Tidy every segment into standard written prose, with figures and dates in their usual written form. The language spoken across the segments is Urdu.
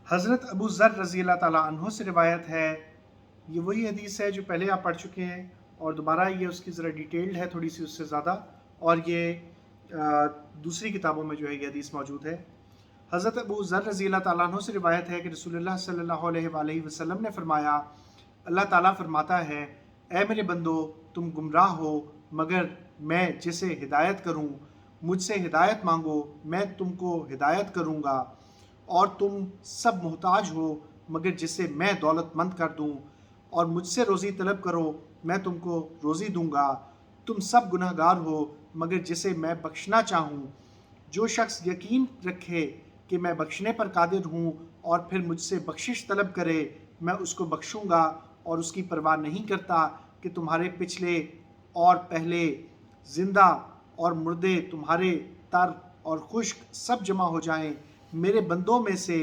حضرت ابو ذر رضی اللہ تعالیٰ عنہ سے روایت ہے، یہ وہی حدیث ہے جو پہلے آپ پڑھ چکے ہیں، اور دوبارہ یہ اس کی ذرا ڈیٹیلڈ ہے تھوڑی سی اس سے زیادہ، اور یہ دوسری کتابوں میں جو ہے یہ حدیث موجود ہے۔ حضرت ابو ذر رضی اللہ تعالیٰ عنہ سے روایت ہے کہ رسول اللہ صلی اللہ علیہ وآلہ وسلم نے فرمایا، اللہ تعالیٰ فرماتا ہے، اے میرے بندو تم گمراہ ہو مگر میں جسے ہدایت کروں، مجھ سے ہدایت مانگو میں تم کو ہدایت کروں گا، اور تم سب محتاج ہو مگر جسے میں دولت مند کر دوں، اور مجھ سے روزی طلب کرو میں تم کو روزی دوں گا، تم سب گناہ گار ہو مگر جسے میں بخشنا چاہوں، جو شخص یقین رکھے کہ میں بخشنے پر قادر ہوں اور پھر مجھ سے بخشش طلب کرے میں اس کو بخشوں گا، اور اس کی پرواہ نہیں کرتا کہ تمہارے پچھلے اور پہلے، زندہ اور مردے، تمہارے تر اور خشک سب جمع ہو جائیں، میرے بندوں میں سے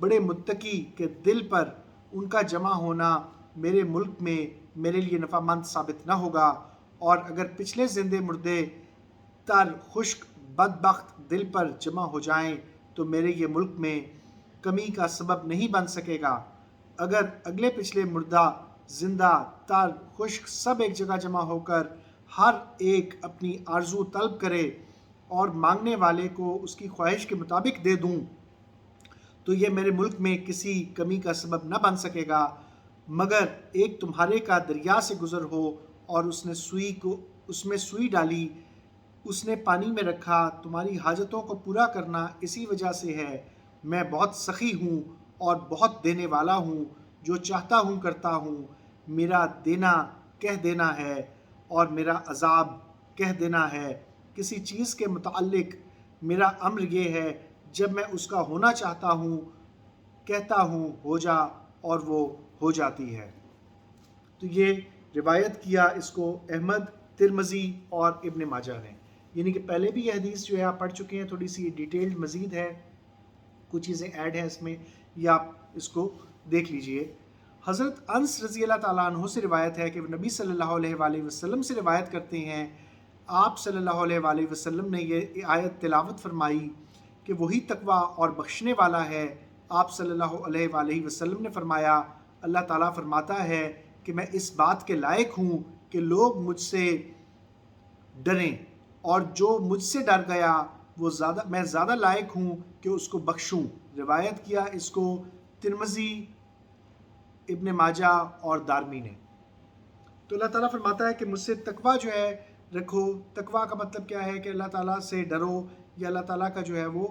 بڑے متقی کے دل پر ان کا جمع ہونا میرے ملک میں میرے لیے نفع مند ثابت نہ ہوگا، اور اگر پچھلے زندے مردے تر خشک بدبخت دل پر جمع ہو جائیں تو میرے یہ ملک میں کمی کا سبب نہیں بن سکے گا، اگر اگلے پچھلے مردہ زندہ تر خشک سب ایک جگہ جمع ہو کر ہر ایک اپنی آرزو طلب کرے اور مانگنے والے کو اس کی خواہش کے مطابق دے دوں تو یہ میرے ملک میں کسی کمی کا سبب نہ بن سکے گا، مگر ایک تمہارے کا دریا سے گزر ہو اور اس میں سوئی ڈالی، اس نے پانی میں رکھا، تمہاری حاجتوں کو پورا کرنا اسی وجہ سے ہے، میں بہت سخی ہوں اور بہت دینے والا ہوں، جو چاہتا ہوں کرتا ہوں، میرا دینا کہہ دینا ہے اور میرا عذاب کہہ دینا ہے، کسی چیز کے متعلق میرا امر یہ ہے جب میں اس کا ہونا چاہتا ہوں کہتا ہوں ہو جا اور وہ ہو جاتی ہے۔ تو یہ روایت کیا اس کو احمد، ترمذی اور ابن ماجہ نے، یعنی کہ پہلے بھی یہ حدیث جو ہے آپ پڑھ چکے ہیں، تھوڑی سی ڈیٹیلڈ مزید ہے، کچھ چیزیں ایڈ ہیں اس میں، یہ آپ اس کو دیکھ لیجئے۔ حضرت انس رضی اللہ تعالیٰ عنہ سے روایت ہے کہ نبی صلی اللہ علیہ وآلہ وسلم سے روایت کرتے ہیں، آپ صلی اللہ علیہ وآلہ وسلم نے یہ آیت تلاوت فرمائی کہ وہی تقوی اور بخشنے والا ہے۔ آپ صلی اللہ علیہ وآلہ وسلم نے فرمایا، اللہ تعالیٰ فرماتا ہے کہ میں اس بات کے لائق ہوں کہ لوگ مجھ سے ڈریں، اور جو مجھ سے ڈر گیا میں زیادہ لائق ہوں کہ اس کو بخشوں۔ روایت کیا اس کو ترمذی، ابن ماجہ اور دارمی نے۔ تو اللہ تعالیٰ فرماتا ہے کہ مجھ سے تقوی جو ہے رکھو۔ تقوی کا مطلب کیا ہے کہ اللہ تعالیٰ سے ڈرو، یا اللہ تعالیٰ کا جو ہے وہ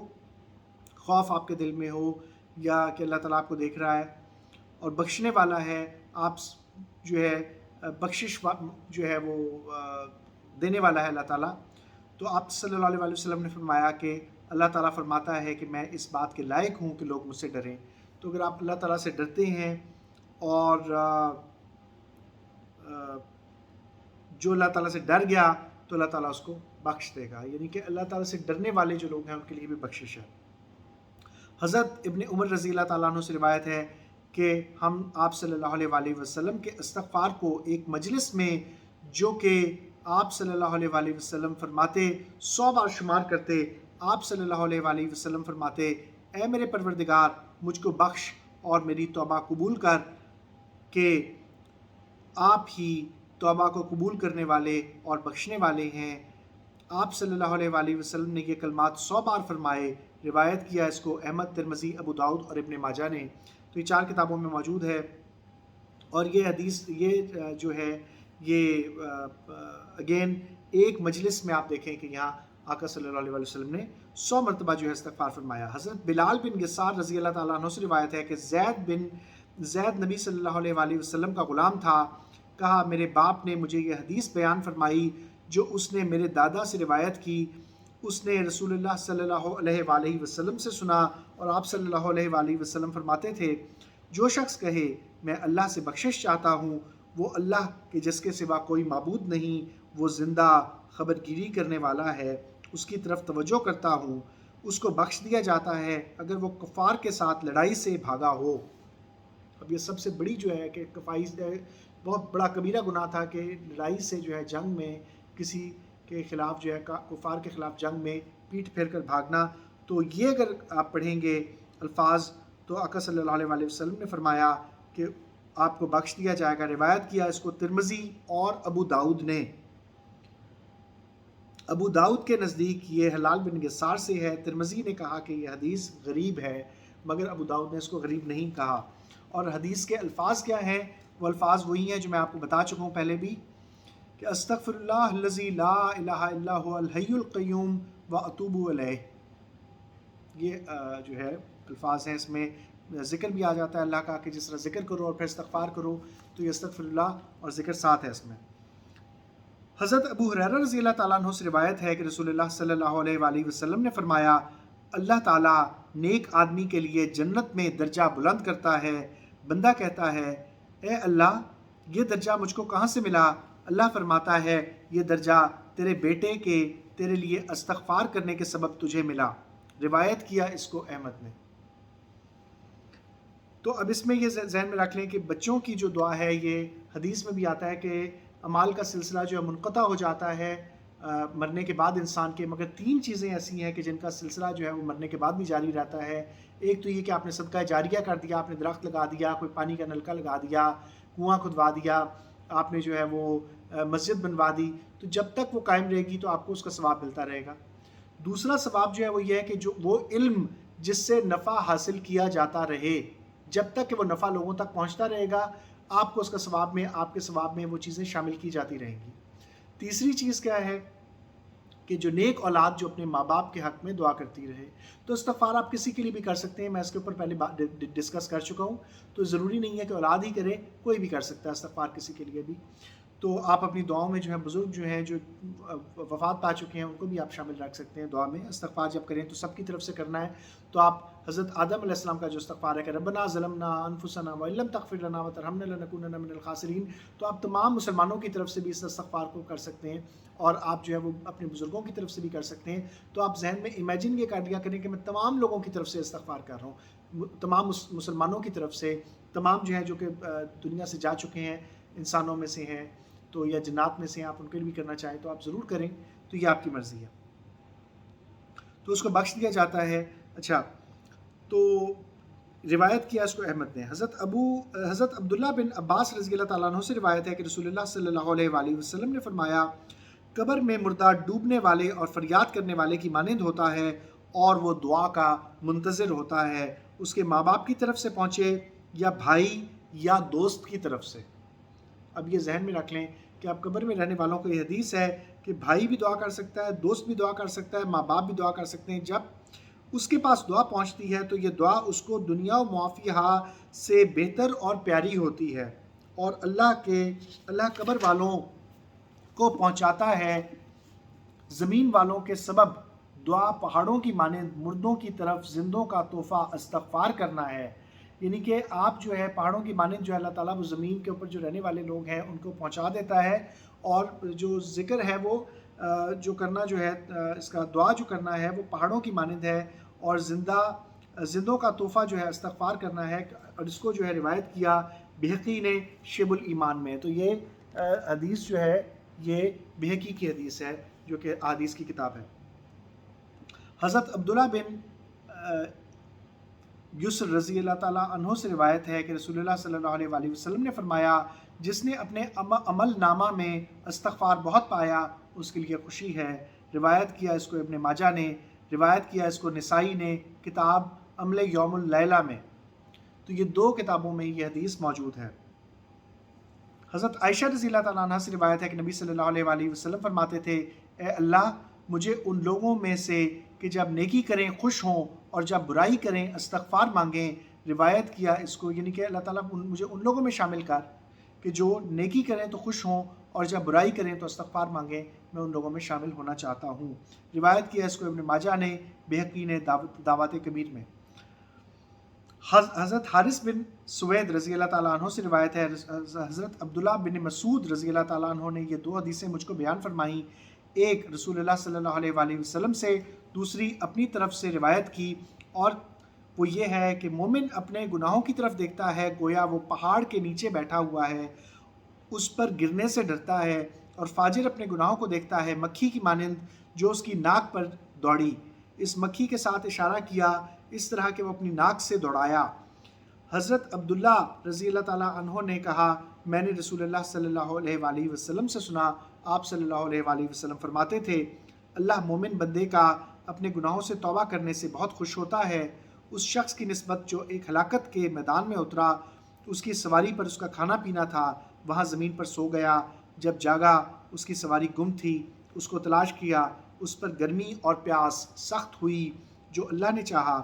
خوف آپ کے دل میں ہو، یا کہ اللہ تعالیٰ آپ کو دیکھ رہا ہے، اور بخشنے والا ہے، آپ جو ہے بخشش جو ہے وہ دینے والا ہے اللہ تعالیٰ۔ تو آپ صلی اللہ علیہ وسلم نے فرمایا کہ اللہ تعالیٰ فرماتا ہے کہ میں اس بات کے لائق ہوں کہ لوگ مجھ سے ڈریں۔ تو اگر آپ اللہ تعالیٰ سے ڈرتے ہیں اور جو اللہ تعالیٰ سے ڈر گیا تو اللہ تعالیٰ اس کو بخش دے گا، یعنی کہ اللہ تعالیٰ سے ڈرنے والے جو لوگ ہیں ان کے لیے بھی بخشش ہے۔ حضرت ابن عمر رضی اللہ تعالیٰ عنہ سے روایت ہے کہ ہم آپ صلی اللہ علیہ وآلہ وسلم کے استغفار کو ایک مجلس میں، جو کہ آپ صلی اللہ علیہ وآلہ وسلم فرماتے 100 بار شمار کرتے، آپ صلی اللہ علیہ وآلہ وسلم فرماتے، اے میرے پروردگار مجھ کو بخش اور میری توبہ قبول کر، کہ آپ ہی توبہ کو قبول کرنے والے اور بخشنے والے ہیں۔ آپ صلی اللہ علیہ وآلہ وسلم نے یہ کلمات 100 بار فرمائے۔ روایت کیا اس کو احمد، ترمذی، ابو داؤد اور ابن ماجہ نے۔ تو یہ 4 کتابوں میں موجود ہے، اور یہ حدیث یہ جو ہے یہ اگین ایک مجلس میں آپ دیکھیں کہ یہاں آقا صلی اللہ علیہ وسلم نے 100 مرتبہ جو ہے استغفار فرمایا۔ حضرت بلال بن یسار رضی اللہ تعالیٰ عنہ سے روایت ہے کہ زید نبی صلی اللہ علیہ وآلہ وسلم کا غلام تھا، کہا میرے باپ نے مجھے یہ حدیث بیان فرمائی جو اس نے میرے دادا سے روایت کی، اس نے رسول اللہ صلی اللہ علیہ وآلہ وسلم سے سنا، اور آپ صلی اللہ علیہ وآلہ وسلم فرماتے تھے، جو شخص کہے میں اللہ سے بخشش چاہتا ہوں، وہ اللہ کے جس کے سوا کوئی معبود نہیں، وہ زندہ خبرگیری کرنے والا ہے، اس کی طرف توجہ کرتا ہوں، اس کو بخش دیا جاتا ہے اگر وہ کفار کے ساتھ لڑائی سے بھاگا ہو۔ اب یہ سب سے بڑی جو ہے کہ بہت بڑا کبیرہ گناہ تھا کہ لڑائی سے جو ہے جنگ میں کسی کے خلاف جو ہے کفار کے خلاف جنگ میں پیٹھ پھیر کر بھاگنا۔ تو یہ اگر آپ پڑھیں گے الفاظ تو آقا صلی اللہ علیہ وسلم نے فرمایا کہ آپ کو بخش دیا جائے گا۔ روایت کیا اس کو ترمذی اور ابو داؤد نے۔ ابو داؤد کے نزدیک یہ حلال بن یسار سے ہے، ترمذی نے کہا کہ یہ حدیث غریب ہے، مگر ابو داؤد نے اس کو غریب نہیں کہا۔ اور حدیث کے الفاظ کیا ہیں؟ وہ الفاظ وہی ہیں جو میں آپ کو بتا چکا ہوں پہلے بھی، کہ استغفر اللہ الذی لا الہ الا هو الحی القیوم واتوب الیہ۔ یہ جو ہے الفاظ ہیں، اس میں ذکر بھی آ جاتا ہے اللہ کا کہ جس طرح ذکر کرو اور پھر استغفار کرو، تو یہ استغفر اللہ اور ذکر ساتھ ہے اس میں۔ حضرت ابو ہریرہ رضی اللہ تعالیٰ عنہ سے روایت ہے کہ رسول اللہ صلی اللہ علیہ وآلہ وسلم نے فرمایا، اللہ تعالیٰ نیک آدمی کے لیے جنت میں درجہ بلند کرتا ہے۔ بندہ کہتا ہے، اے اللہ یہ درجہ مجھ کو کہاں سے ملا؟ اللہ فرماتا ہے، یہ درجہ تیرے بیٹے کے تیرے لیے استغفار کرنے کے سبب تجھے ملا۔ روایت کیا اس کو احمد نے۔ تو اب اس میں یہ ذہن میں رکھ لیں کہ بچوں کی جو دعا ہے، یہ حدیث میں بھی آتا ہے کہ اعمال کا سلسلہ جو ہے منقطع ہو جاتا ہے مرنے کے بعد انسان کے، مگر 3 چیزیں ایسی ہیں کہ جن کا سلسلہ جو ہے وہ مرنے کے بعد بھی جاری رہتا ہے۔ ایک تو یہ کہ آپ نے صدقہ جاریہ کر دیا، آپ نے درخت لگا دیا، کوئی پانی کا نلکا لگا دیا، کنواں کھدوا دیا، آپ نے جو ہے وہ مسجد بنوا دی، تو جب تک وہ قائم رہے گی تو آپ کو اس کا ثواب ملتا رہے گا۔ دوسرا ثواب جو ہے وہ یہ ہے کہ جو وہ علم جس سے نفع حاصل کیا جاتا رہے، جب تک کہ وہ نفع لوگوں تک پہنچتا رہے گا، آپ کو اس کا ثواب میں، آپ کے ثواب میں وہ چیزیں شامل کی جاتی رہیں گی۔ تیسری چیز کیا ہے کہ جو نیک اولاد جو اپنے ماں باپ کے حق میں دعا کرتی رہے۔ تو استغفار آپ کسی کے لیے بھی کر سکتے ہیں، میں اس کے اوپر پہلے ڈسکس کر چکا ہوں، تو ضروری نہیں ہے کہ اولاد ہی کرے، کوئی بھی کر سکتا ہے استغفار کسی کے لیے بھی۔ تو آپ اپنی دعاؤں میں جو ہے بزرگ جو ہیں جو وفات پا چکے ہیں ان کو بھی آپ شامل رکھ سکتے ہیں دعا میں۔ استغفار جب کریں تو سب کی طرف سے کرنا ہے۔ تو آپ حضرت آدم علیہ السلام کا جو استغفار ہے کہ ربنا ظلمنا انفسنا وان لم تغفر لنا وترحمنا لنکونن من الخاسرین، تو آپ تمام مسلمانوں کی طرف سے بھی اس استغفار کو کر سکتے ہیں، اور آپ جو ہے وہ اپنے بزرگوں کی طرف سے بھی کر سکتے ہیں۔ تو آپ ذہن میں امیجن یہ کر لیا کریں کہ میں تمام لوگوں کی طرف سے استغفار کر رہا ہوں، تمام مسلمانوں کی طرف سے، تمام جو ہے جو کہ دنیا سے جا چکے ہیں، انسانوں میں سے ہیں تو یا جنات میں سے ہیں، آپ ان کے لیے بھی کرنا چاہیں تو آپ ضرور کریں، تو یہ آپ کی مرضی ہے۔ تو اس کو بخش دیا جاتا ہے۔ اچھا، تو روایت کیا اس کو احمد نے۔ حضرت عبداللہ بن عباس رضی اللہ تعالیٰ عنہ سے روایت ہے کہ رسول اللہ صلی اللہ علیہ وآلہ وسلم نے فرمایا، قبر میں مردہ ڈوبنے والے اور فریاد کرنے والے کی مانند ہوتا ہے، اور وہ دعا کا منتظر ہوتا ہے، اس کے ماں باپ کی طرف سے پہنچے یا بھائی یا دوست کی طرف سے۔ اب یہ ذہن میں رکھ لیں کہ اب قبر میں رہنے والوں کو یہ حدیث ہے کہ بھائی بھی دعا کر سکتا ہے، دوست بھی دعا کر سکتا ہے، ماں باپ بھی دعا کر سکتے ہیں۔ جب اس کے پاس دعا پہنچتی ہے تو یہ دعا اس کو دنیا و معافیہ سے بہتر اور پیاری ہوتی ہے، اور اللہ قبر والوں کو پہنچاتا ہے زمین والوں کے سبب۔ دعا پہاڑوں کی مانند مردوں کی طرف زندوں کا تحفہ استغفار کرنا ہے، یعنی کہ آپ جو ہے پہاڑوں کی مانند جو ہے اللہ تعالیٰ وہ زمین کے اوپر جو رہنے والے لوگ ہیں ان کو پہنچا دیتا ہے، اور جو ذکر ہے وہ جو کرنا جو ہے اس کا دعا جو کرنا ہے وہ پہاڑوں کی مانند ہے، اور زندوں کا تحفہ جو ہے استغفار کرنا ہے۔ اور اس کو جو ہے روایت کیا بہقی نے شعب الایمان میں۔ تو یہ حدیث جو ہے یہ بہقی کی حدیث ہے جو کہ احادیث کی کتاب ہے۔ حضرت عبداللہ بن یسر رضی اللہ تعالیٰ عنہ سے روایت ہے کہ رسول اللہ صلی اللہ علیہ وآلہ وسلم نے فرمایا، جس نے اپنے عمل نامہ میں استغفار بہت پایا اس کے لیے خوشی ہے۔ روایت کیا اس کو ابن ماجہ نے، روایت کیا اس کو نسائی نے کتاب عمل یوم اللیلہ میں۔ تو یہ 2 کتابوں میں یہ حدیث موجود ہے۔ حضرت عائشہ رضی اللہ تعالیٰ عنہ سے روایت ہے کہ نبی صلی اللہ علیہ وآلہ وسلم فرماتے تھے، اے اللہ مجھے ان لوگوں میں سے کہ جب نیکی کریں خوش ہوں اور جب برائی کریں استغفار مانگیں۔ روایت کیا اس کو، یعنی کہ اللہ تعالیٰ مجھے ان لوگوں میں شامل کر کہ جو نیکی کریں تو خوش ہوں اور جب برائی کریں تو استغفار مانگیں، میں ان لوگوں میں شامل ہونا چاہتا ہوں۔ روایت کیا اس کو ابن ماجہ نے، بہقی نے دعوات کبیر میں۔ حضرت حارث بن سوید رضی اللہ تعالیٰ عنہ سے روایت ہے، حضرت عبداللہ بن مسعود رضی اللہ تعالیٰ عنہ نے یہ 2 حدیثیں مجھ کو بیان فرمائیں، ایک رسول اللہ صلی اللہ علیہ وآلہ وسلم سے، دوسری اپنی طرف سے روایت کی، اور وہ یہ ہے کہ مومن اپنے گناہوں کی طرف دیکھتا ہے گویا وہ پہاڑ کے نیچے بیٹھا ہوا ہے، اس پر گرنے سے ڈرتا ہے، اور فاجر اپنے گناہوں کو دیکھتا ہے مکھی کی مانند جو اس کی ناک پر دوڑی۔ اس مکھی کے ساتھ اشارہ کیا اس طرح کہ وہ اپنی ناک سے دوڑایا۔ حضرت عبداللہ رضی اللہ تعالیٰ عنہ نے کہا میں نے رسول اللہ صلی اللہ علیہ وآلہ وسلم سے سنا، آپ صلی اللہ علیہ وآلہ وسلم فرماتے تھے اللہ مومن بندے کا اپنے گناہوں سے توبہ کرنے سے بہت خوش ہوتا ہے۔ اس شخص کی نسبت جو ایک ہلاکت کے میدان میں اترا، اس کی سواری پر اس کا کھانا پینا تھا، وہاں زمین پر سو گیا، جب جاگا اس کی سواری گم تھی، اس کو تلاش کیا، اس پر گرمی اور پیاس سخت ہوئی جو اللہ نے چاہا،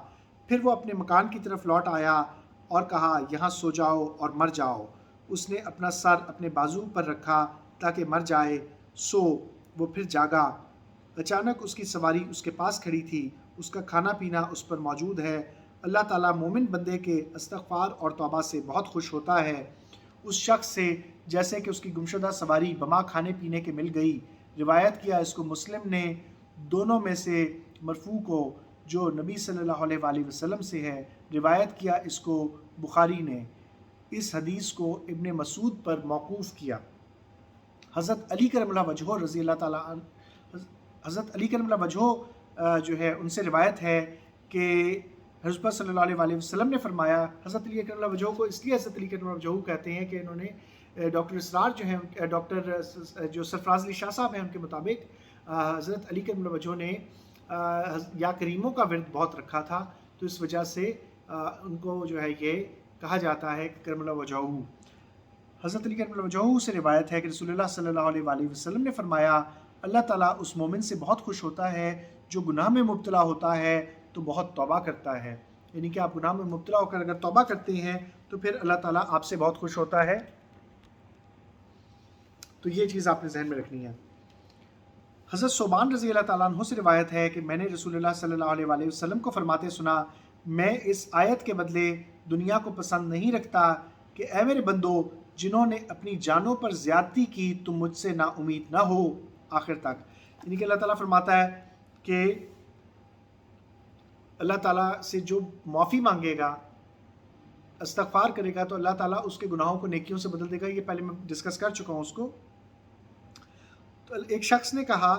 پھر وہ اپنے مکان کی طرف لوٹ آیا اور کہا یہاں سو جاؤ اور مر جاؤ۔ اس نے اپنا سر اپنے بازو پر رکھا تاکہ مر جائے، سو وہ پھر جاگا، اچانک اس کی سواری اس کے پاس کھڑی تھی، اس کا کھانا پینا اس پر موجود ہے۔ اللہ تعالیٰ مومن بندے کے استغفار اور توبہ سے بہت خوش ہوتا ہے، اس شخص سے جیسے کہ اس کی گمشدہ سواری بما کھانے پینے کے مل گئی۔ روایت کیا اس کو مسلم نے، دونوں میں سے مرفوع کو جو نبی صلی اللہ علیہ وآلہ وسلم سے ہے، روایت کیا اس کو بخاری نے۔ اس حدیث کو ابن مسعود پر موقوف کیا۔ حضرت علی کرم اللہ وجہہ رضی اللہ تعالیٰ عنہ، حضرت علی کرم اللہ وجہہ جو ہے ان سے روایت ہے کہ حضرت صلی اللہ علیہ وآلہ وسلم نے فرمایا، حضرت علی کرم اللہ وجہہ کو اس لیے حضرت علی کرم اللہ وجہہ کہتے ہیں کہ انہوں نے ڈاکٹر اسرار جو ہیں، ڈاکٹر جو سرفراز علی شاہ صاحب ہیں ان کے مطابق حضرت علی کرم اللہ وجہہ نے یا کریموں کا ورد بہت رکھا تھا، تو اس وجہ سے ان کو جو ہے یہ کہا جاتا ہے کرم اللہ وجہہ۔ حضرت علی کرم اللہ وجہہ سے روایت ہے کہ رسول اللہ صلی اللہ علیہ وآلہ وسلم نے فرمایا اللہ تعالیٰ اس مومن سے بہت خوش ہوتا ہے جو گناہ میں مبتلا ہوتا ہے تو بہت توبہ کرتا ہے، یعنی کہ آپ گناہ میں مبتلا ہو کر اگر توبہ کرتے ہیں تو پھر اللہ تعالیٰ آپ سے بہت خوش ہوتا ہے۔ تو یہ چیز آپ نے ذہن میں رکھنی ہے۔ حضرت ثوبان رضی اللہ تعالیٰ عنہ سے روایت ہے کہ میں نے رسول اللہ صلی اللہ علیہ وآلہ وسلم کو فرماتے سنا میں اس آیت کے بدلے دنیا کو پسند نہیں رکھتا کہ اے میرے بندو جنہوں نے اپنی جانوں پر زیادتی کی تم مجھ سے نا امید نہ ہو، آخر تک۔ یعنی کہ اللہ تعالیٰ فرماتا ہے کہ اللہ تعالیٰ سے جو معافی مانگے گا، استغفار کرے گا، تو اللہ تعالیٰ اس کے گناہوں کو نیکیوں سے بدل دے گا۔ یہ پہلے میں ڈسکس کر چکا ہوں اس کو۔ تو ایک شخص نے کہا،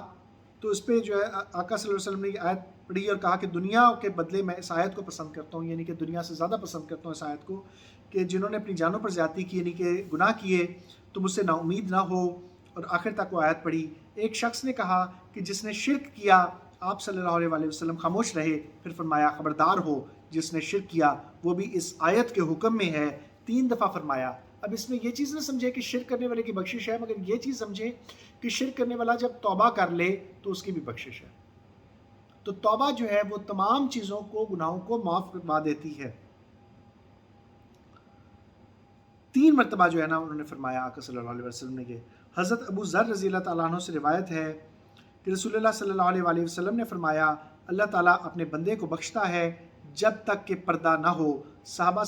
تو اس پہ جو ہے آقا صلی اللہ علیہ وسلم نے یہ آیت پڑھی اور کہا کہ دنیا کے بدلے میں اس آیت کو پسند کرتا ہوں، یعنی کہ دنیا سے زیادہ پسند کرتا ہوں اس آیت کو، کہ جنہوں نے اپنی جانوں پر زیادتی کی یعنی کہ گناہ کیے تو مجھ سے نا امید نہ ہو، اور آخر تک وہ آیت پڑھی۔ ایک شخص نے کہا کہ جس نے شرک کیا، آپ صلی اللہ علیہ وآلہ وسلم خاموش رہے، پھر فرمایا خبردار ہو جس نے شرک کیا وہ بھی اس آیت کے حکم میں ہے، 3 دفعہ فرمایا۔ اب اس میں یہ چیز نہ سمجھے کہ شرک کرنے والے کی بخشش ہے، مگر یہ چیز سمجھے کہ شرک کرنے والا جب توبہ کر لے تو اس کی بھی بخشش ہے۔ تو توبہ جو ہے وہ تمام چیزوں کو، گناہوں کو معاف کروا دیتی ہے۔ 3 مرتبہ جو ہے نا انہوں نے فرمایا آقا صلی اللہ علیہ وسلم نے کہ حضرت ابو ذر رضی اللہ تعالیٰ عنہ سے روایت ہے کہ رسول اللہ صلی اللہ علیہ وآلہ وسلم نے فرمایا اللہ تعالیٰ اپنے بندے کو بخشتا ہے جب تک کہ پردہ نہ ہو۔ صحابہ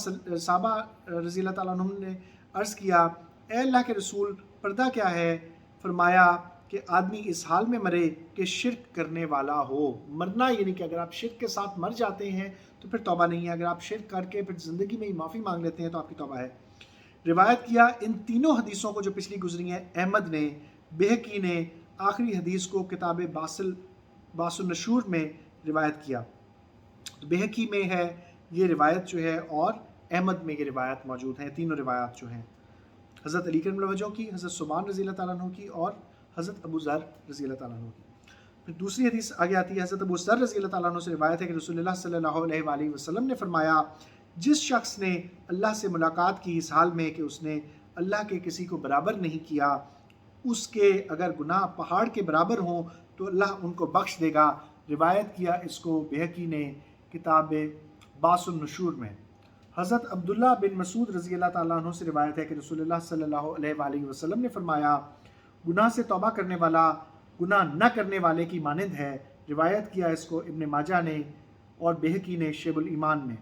رضی اللہ تعالیٰ عنہ نے عرض کیا اے اللہ کے رسول پردہ کیا ہے؟ فرمایا کہ آدمی اس حال میں مرے کہ شرک کرنے والا ہو۔ مرنا یعنی کہ اگر آپ شرک کے ساتھ مر جاتے ہیں تو پھر توبہ نہیں ہے، اگر آپ شرک کر کے پھر زندگی میں ہی معافی مانگ لیتے ہیں تو آپ کی توبہ ہے۔ روایت کیا ان تینوں حدیثوں کو جو پچھلی گزری ہیں، احمد نے، بہقی نے آخری حدیث کو کتاب باس النشور میں روایت کیا۔ تو بہقی میں ہے یہ روایت جو ہے اور احمد میں یہ روایت موجود ہیں، تینوں روایات جو ہیں، حضرت علی کرم اللہ وجہہ کی، حضرت ثوبان رضی اللہ تعالیٰ عنہ کی اور حضرت ابو ذر رضی اللہ تعالیٰ عنہ کی۔ پھر دوسری حدیث آگے آتی ہے، حضرت ابو ذر رضی اللہ تعالیٰ عنہ سے روایت ہے کہ رسول اللہ صلی اللہ علیہ وآلہ وسلم نے فرمایا جس شخص نے اللہ سے ملاقات کی اس حال میں کہ اس نے اللہ کے کسی کو برابر نہیں کیا، اس کے اگر گناہ پہاڑ کے برابر ہوں تو اللہ ان کو بخش دے گا۔ روایت کیا اس کو بہقی نے کتاب باس النشور میں۔ حضرت عبداللہ بن مسعود رضی اللہ تعالیٰ عنہ سے روایت ہے کہ رسول اللہ صلی اللہ علیہ وآلہ وسلم نے فرمایا گناہ سے توبہ کرنے والا گناہ نہ کرنے والے کی مانند ہے۔ روایت کیا اس کو ابن ماجہ نے اور بہقی نے شعب الایمان میں۔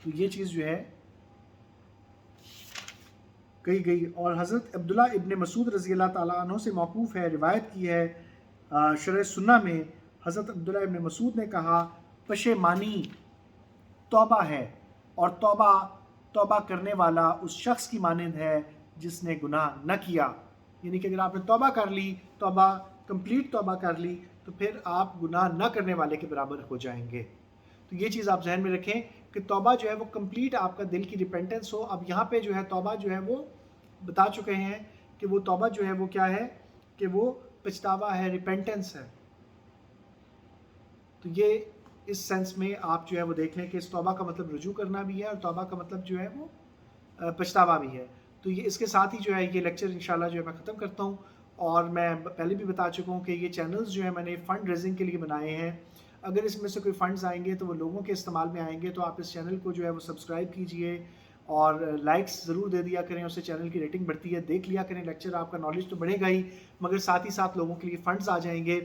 تو یہ چیز جو ہے کہی گئی، اور حضرت عبداللہ ابن مسعود رضی اللہ تعالیٰ عنہ سے موقوف ہے، روایت کی ہے شرح سنہ میں۔ حضرت عبداللہ ابن مسعود نے کہا پشیمانی توبہ ہے، اور توبہ کرنے والا اس شخص کی مانند ہے جس نے گناہ نہ کیا۔ یعنی کہ اگر آپ نے توبہ کر لی، توبہ کمپلیٹ توبہ کر لی، تو پھر آپ گناہ نہ کرنے والے کے برابر ہو جائیں گے۔ تو یہ چیز آپ ذہن میں رکھیں کہ توبہ جو ہے وہ کمپلیٹ آپ کا دل کی ریپینٹنس ہو۔ اب یہاں پہ جو ہے توبہ جو ہے وہ بتا چکے ہیں کہ وہ توبہ جو ہے وہ کیا ہے کہ وہ پچھتاوا ہے، ریپینٹنس ہے۔ تو یہ اس سینس میں آپ جو ہے وہ دیکھ لیں کہ اس توبہ کا مطلب رجوع کرنا بھی ہے، اور توبہ کا مطلب جو ہے وہ پچھتاوا بھی ہے۔ تو یہ اس کے ساتھ ہی جو ہے یہ لیکچر انشاءاللہ جو ہے میں ختم کرتا ہوں۔ اور میں پہلے بھی بتا چکا ہوں کہ یہ چینلز جو ہے میں نے فنڈ ریزنگ کے لیے بنائے ہیں۔ اگر اس میں سے کوئی فنڈز آئیں گے تو وہ لوگوں کے استعمال میں آئیں گے، تو آپ اس چینل کو جو ہے وہ سبسکرائب کیجئے اور لائکس ضرور دے دیا کریں، اس سے چینل کی ریٹنگ بڑھتی ہے۔ دیکھ لیا کریں لیکچر، آپ کا نالج تو بڑھے گا ہی، مگر ساتھ ہی ساتھ لوگوں کے لیے فنڈز آ جائیں گے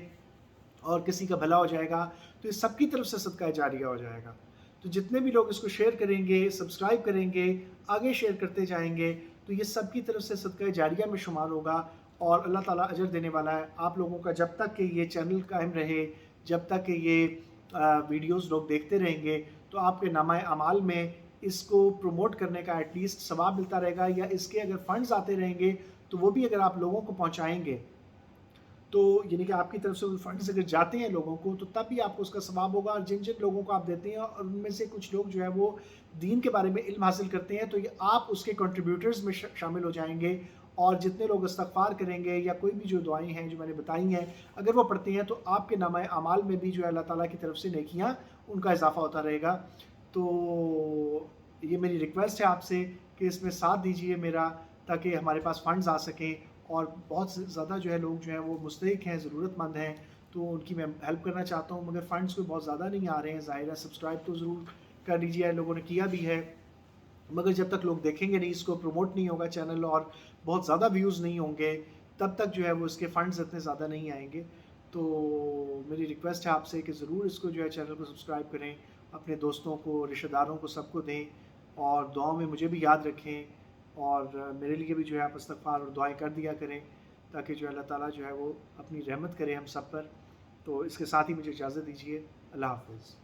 اور کسی کا بھلا ہو جائے گا، تو یہ سب کی طرف سے صدقہ جاریہ ہو جائے گا۔ تو جتنے بھی لوگ اس کو شیئر کریں گے، سبسکرائب کریں گے، آگے شیئر کرتے جائیں گے، تو یہ سب کی طرف سے صدقہ جاریہ میں شمار ہوگا، اور اللہ تعالیٰ اجر دینے والا ہے آپ لوگوں کا۔ جب تک کہ یہ چینل قائم رہے، جب تک کہ یہ ویڈیوز لوگ دیکھتے رہیں گے، تو آپ کے نامہ اعمال میں اس کو پروموٹ کرنے کا ایٹ لیسٹ ثواب ملتا رہے گا، یا اس کے اگر فنڈز آتے رہیں گے تو وہ بھی اگر آپ لوگوں کو پہنچائیں گے، تو یعنی کہ آپ کی طرف سے وہ فنڈز اگر جاتے ہیں لوگوں کو، تو تب بھی آپ کو اس کا ثواب ہوگا۔ اور جن جن لوگوں کو آپ دیتے ہیں اور ان میں سے کچھ لوگ جو ہے وہ دین کے بارے میں علم حاصل کرتے ہیں، تو یہ آپ اس کے کنٹریبیوٹرز میں شامل ہو جائیں گے، اور جتنے لوگ استغفار کریں گے یا کوئی بھی جو دعائیں ہیں جو میں نے بتائی ہیں اگر وہ پڑھتے ہیں، تو آپ کے نامہ اعمال میں بھی جو ہے اللہ تعالیٰ کی طرف سے نیکیاں ان کا اضافہ ہوتا رہے گا۔ تو یہ میری ریکویسٹ ہے آپ سے کہ اس میں ساتھ دیجئے میرا، تاکہ ہمارے پاس فنڈز آ سکیں، اور بہت زیادہ جو ہے لوگ جو ہیں وہ مستحق ہیں، ضرورت مند ہیں، تو ان کی میں ہیلپ کرنا چاہتا ہوں، مگر فنڈز کوئی بہت زیادہ نہیں آ رہے ہیں۔ ظاہر ہے سبسکرائب تو ضرور کر لیجیے، لوگوں نے کیا بھی ہے، مگر جب تک لوگ دیکھیں گے نہیں، اس کو پروموٹ نہیں ہوگا چینل، اور بہت زیادہ ویوز نہیں ہوں گے، تب تک جو ہے وہ اس کے فنڈز اتنے زیادہ نہیں آئیں گے۔ تو میری ریکویسٹ ہے آپ سے کہ ضرور اس کو جو ہے چینل کو سبسکرائب کریں، اپنے دوستوں کو، رشتہ داروں کو، سب کو دیں، اور دعاؤں میں مجھے بھی یاد رکھیں، اور میرے لیے بھی جو ہے آپ استغفار اور دعائیں کر دیا کریں، تاکہ جو اللہ تعالیٰ جو ہے وہ اپنی رحمت کرے ہم سب پر۔ تو اس کے ساتھ ہی مجھے اجازت دیجیے، اللہ حافظ۔